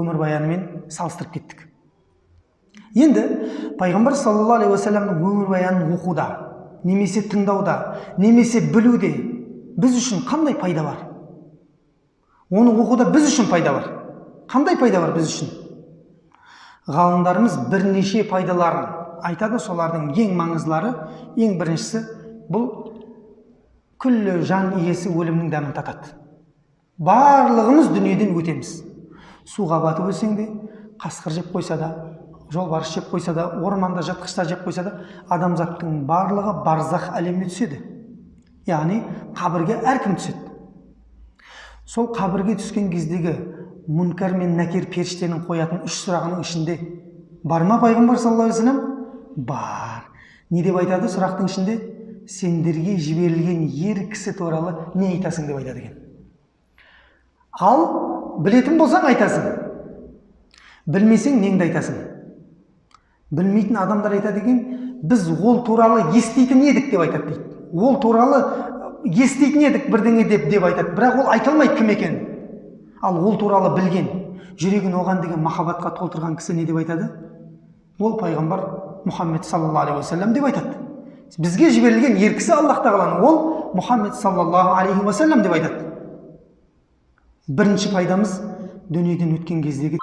өмірбаянымен салыстырып кеттік. Енді пайғамбар саллаллаху алейхи уассаламның өмірбаянын оқуда, немесе тыңдауда, немесе білуде біз үшін қандай пайда бар? Оны оқуда біз үшін пайда бар. Қандай пайда бар біз үшін? Ғалымдарымыз бірнеше пайдаларын айтады, солардың ең маңыздылары, ең біріншісі бұл күллі жан иесі өлімнің дәмін татады. Барлығымыз дүниеден өтеміз. Суға батып өлсең де, қасқыр жеп қойса да, жолбарыс жеп қойса да, орманда жатқыштар жеп қойса да, адамзаттың барлығы барзах әлеміне түседі. Яғни қабірге әркім түседі. Сол қабірге түскен кездегі мүнкәр мен нәкер періштенің қоятын 3 сұрағының ішінде бар ма пайғамбар саллаллаху алейхи вассалам? Бар. Не деп айтады сұрақтың ішінде? Сендерге жіберілген ер кісі туралы не айтасың деп айтады екен. Ал білетін болсаң айтасың. Білмесең неңді айтасың? Білмейтін адамдар айтады екен, біз ол туралы еститін едік деп айтады дейді. Ол туралы еститін едік бірдеңе деп айтады, бірақ ол айтылмайды кім екен. Ал ол туралы білген, жүрегін оған деген махаббатқа толтырған кісі не деп айтады? Ол пайғамбар Мұхаммед саллаллаху алейхи уассалам деп айтады. Бізге жіберілген ер кісі Аллах тағаланың, ол Мұхаммед саллаллаху алейхи уассалам деп айтады. Бірінші пайдамыз дүниеден өткен кездегі